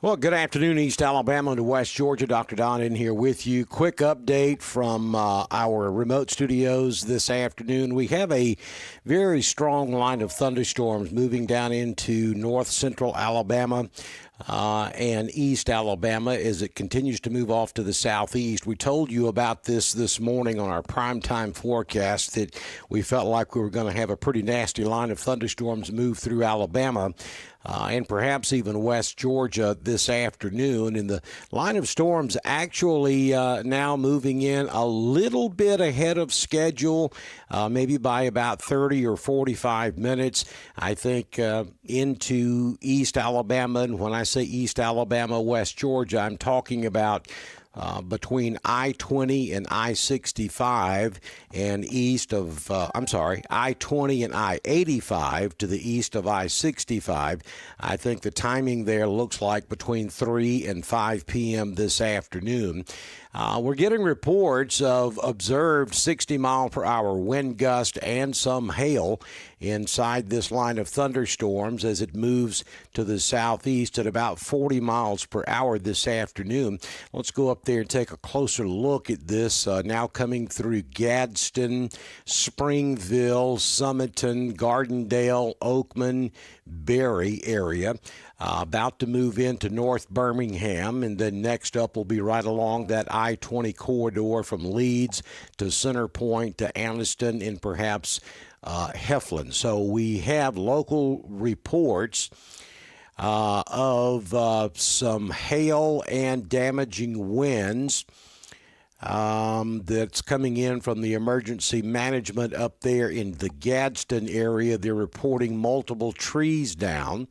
Well, good afternoon, East Alabama to West Georgia. Dr. Don in here with you. Quick update from our remote studios this afternoon. We have a very strong line of thunderstorms moving down into north central Alabama and East Alabama as it continues to move off to the southeast. We told you about this morning on our primetime forecast that we felt like we were going to have a pretty nasty line of thunderstorms move through Alabama. And perhaps even West Georgia this afternoon. And the line of storms actually now moving in a little bit ahead of schedule, maybe by about 30 or 45 minutes, I think, into East Alabama. And when I say East Alabama, West Georgia, I'm talking about between I-20 and I-65 and east of, I-20 and I-85 to the east of I-65. I think the timing there looks like between 3 and 5 p.m. this afternoon. We're getting reports of observed 60-mile-per-hour wind gust and some hail inside this line of thunderstorms as it moves to the southeast at about 40 miles per hour this afternoon. Let's go up there and take a closer look at this. Now coming through Gadsden, Springville, Summerton, Gardendale, Oakman, Berry area. About to move into North Birmingham, and then next up will be right along that I-20 corridor from Leeds to Center Point to Anniston and perhaps Heflin. So we have local reports of some hail and damaging winds that's coming in from the emergency management up there in the Gadsden area. They're reporting multiple trees down.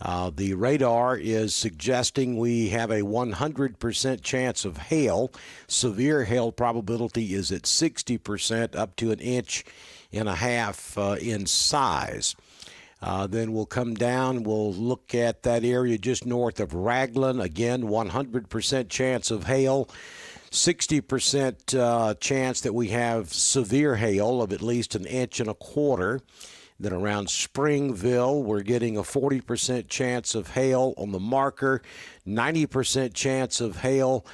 The radar is suggesting we have a 100% chance of hail. Severe hail probability is at 60%, up to 1.5 inches in size. Then we'll come down. We'll look at that area just north of Raglan. Again, 100% chance of hail. 60% chance that we have severe hail of at least 1.25 inches. Then around Springville, we're getting a 40% chance of hail on the marker, 90% chance of hail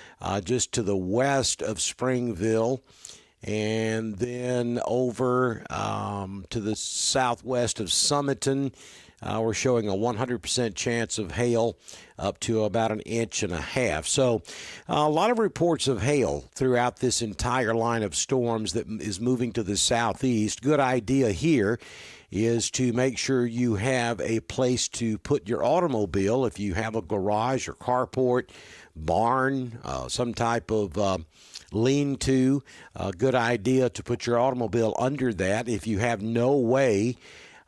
just to the west of Springville. And then over to the southwest of Summerton, we're showing a 100% chance of hail up to about 1.5 inches. So a lot of reports of hail throughout this entire line of storms that is moving to the southeast. Good idea here is to make sure you have a place to put your automobile. If you have a garage or carport, barn, some type of lean-to, a good idea to put your automobile under that. If you have no way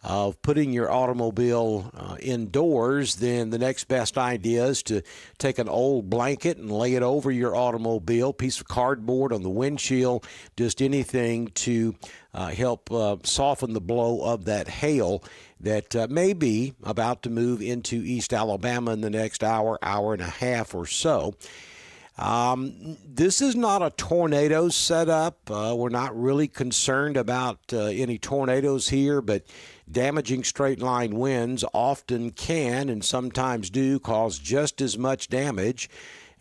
of putting your automobile indoors, then the next best idea is to take an old blanket and lay it over your automobile, piece of cardboard on the windshield, just anything to help soften the blow of that hail that may be about to move into East Alabama in the next hour, hour and a half or so. This is not a tornado setup. We're not really concerned about any tornadoes here, but damaging straight line winds often can and sometimes do cause just as much damage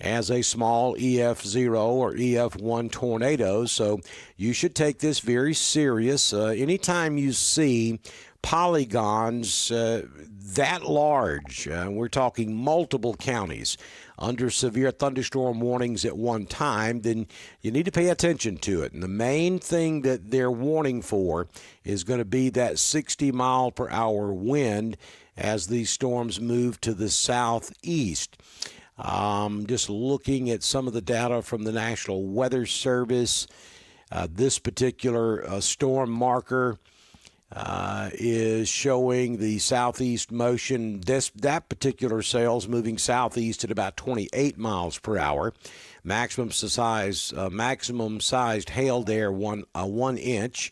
as a small EF0 or EF1 tornado. So you should take this very serious. Anytime you see polygons that large, we're talking multiple counties under severe thunderstorm warnings at one time, then you need to pay attention to it. And the main thing that they're warning for is going to be that 60-mile-per-hour wind as these storms move to the southeast. Just looking at some of the data from the National Weather Service, this particular storm marker is showing the southeast motion. That particular cell's moving southeast at about 28 miles per hour. Maximum sized hail there, 1 inch.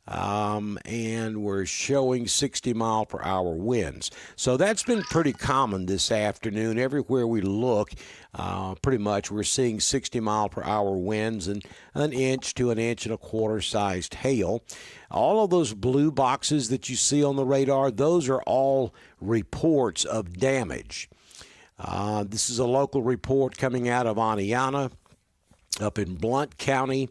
And we're showing 60-mile-per-hour winds. So that's been pretty common this afternoon. Everywhere we look, pretty much we're seeing 60-mile-per-hour winds and 1 inch to 1.25 inches sized hail. All of those blue boxes that you see on the radar, those are all reports of damage. This is a local report coming out of Aniana up in Blount County.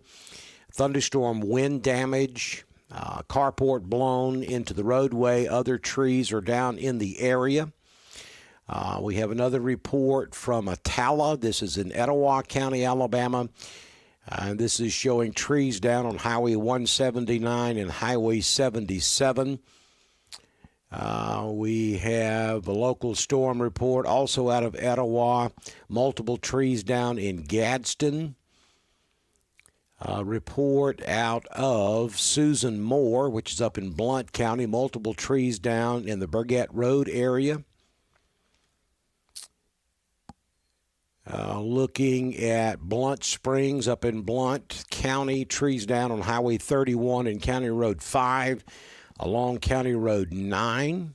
Thunderstorm wind damage, carport blown into the roadway. Other trees are down in the area. We have another report from Attala. This is in Etowah County, Alabama. This is showing trees down on Highway 179 and Highway 77. We have a local storm report also out of Etowah. Multiple trees down in Gadsden. Report out of Susan Moore, which is up in Blount County. Multiple trees down in the Burgett Road area. Looking at Blunt Springs up in Blount County, trees down on Highway 31 and County Road 5, along County Road 9.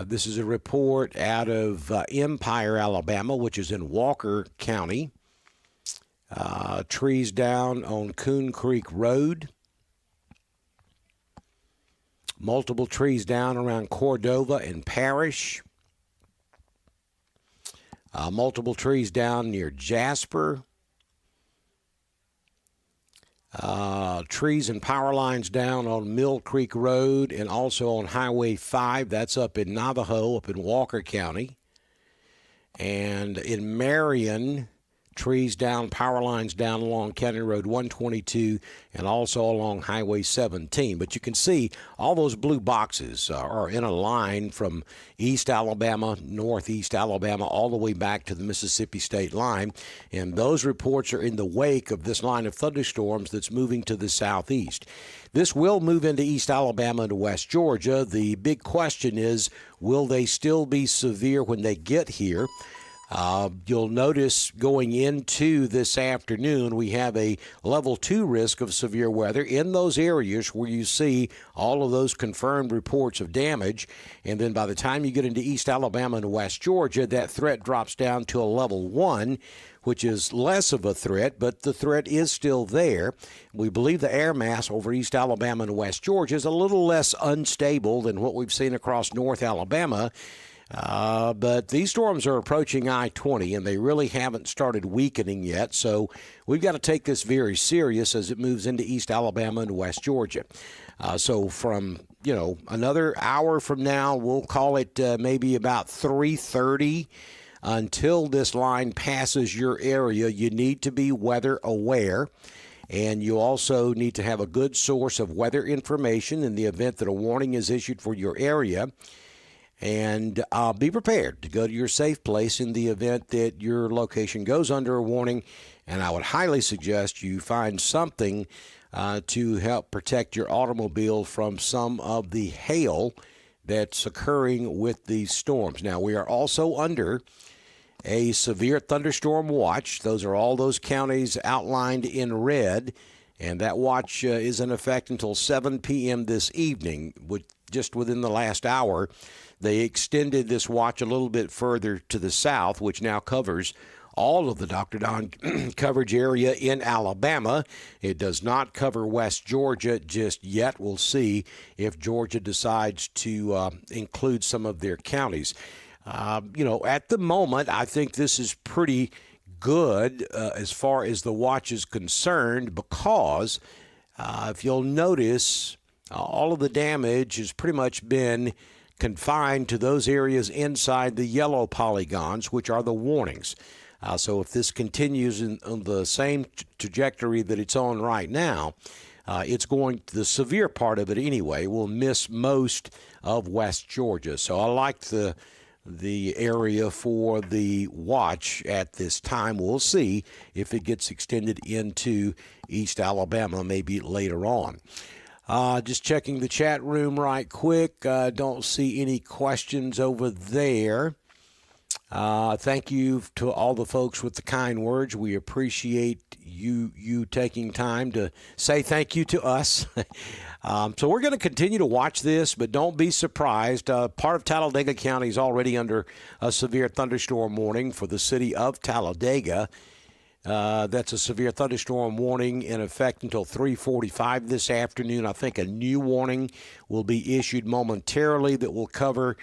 This is a report out of Empire, Alabama, which is in Walker County. Trees down on Coon Creek Road. Multiple trees down around Cordova and Parish. Multiple trees down near Jasper. Trees and power lines down on Mill Creek Road and also on Highway 5. That's up in Navajo, up in Walker County. And in Marion, trees down, power lines down along County Road 122 and also along Highway 17. But you can see all those blue boxes are in a line from East Alabama, Northeast Alabama, all the way back to the Mississippi state line. And those reports are in the wake of this line of thunderstorms that's moving to the southeast. This will move into East Alabama and West Georgia. The big question is, will they still be severe when they get here? You'll notice going into this afternoon, we have a level 2 risk of severe weather in those areas where you see all of those confirmed reports of damage. And then by the time you get into East Alabama and West Georgia, that threat drops down to a level 1, which is less of a threat, but the threat is still there. We believe the air mass over East Alabama and West Georgia is a little less unstable than what we've seen across North Alabama. But these storms are approaching I-20, and they really haven't started weakening yet. So we've got to take this very serious as it moves into East Alabama and West Georgia. So from, another hour from now, we'll call it maybe about 3:30 until this line passes your area. You need to be weather aware. And you also need to have a good source of weather information in the event that a warning is issued for your area. And be prepared to go to your safe place in the event that your location goes under a warning. And I would highly suggest you find something to help protect your automobile from some of the hail that's occurring with these storms. Now, we are also under a severe thunderstorm watch. Those are all those counties outlined in red. And that watch is in effect until 7 p.m. this evening, just within the last hour. They extended this watch a little bit further to the south, which now covers all of the Dr. Don coverage area in Alabama. It does not cover West Georgia just yet. We'll see if Georgia decides to include some of their counties. At the moment, I think this is pretty good as far as the watch is concerned because if you'll notice, all of the damage has pretty much been confined to those areas inside the yellow polygons, which are the warnings. So if this continues on the same trajectory that it's on right now, the severe part of it anyway will miss most of West Georgia. So I like the area for the watch at this time. We'll see if it gets extended into East Alabama maybe later on. Just checking the chat room right quick. Don't see any questions over there. Thank you to all the folks with the kind words. We appreciate you taking time to say thank you to us. So we're going to continue to watch this, but don't be surprised. Part of Talladega County is already under a severe thunderstorm warning for the city of Talladega. That's a severe thunderstorm warning in effect until 3:45 this afternoon. I think a new warning will be issued momentarily that will cover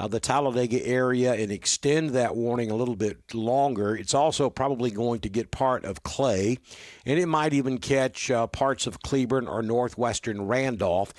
the Talladega area and extend that warning a little bit longer. It's also probably going to get part of Clay, and it might even catch parts of Cleburne or northwestern Randolph.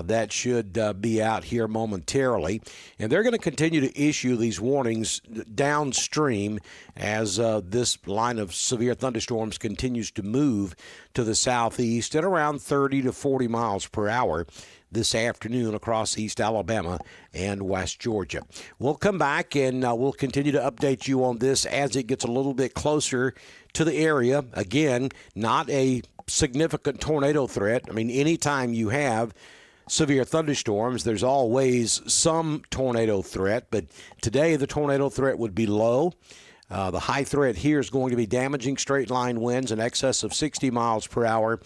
That should be out here momentarily. And they're going to continue to issue these warnings downstream as this line of severe thunderstorms continues to move to the southeast at around 30 to 40 miles per hour this afternoon across East Alabama and West Georgia. We'll come back and we'll continue to update you on this as it gets a little bit closer to the area. Again, not a significant tornado threat. I mean, anytime you have severe thunderstorms, there's always some tornado threat, but today the tornado threat would be low. The high threat here is going to be damaging straight-line winds in excess of 60 miles per hour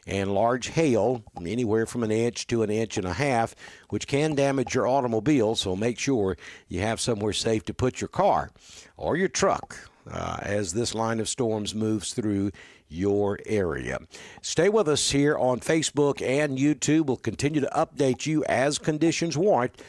and large hail, anywhere from an inch to an inch and a half, which can damage your automobile, so make sure you have somewhere safe to put your car or your truck as this line of storms moves through your area. Stay with us here on Facebook and YouTube. We'll continue to update you as conditions warrant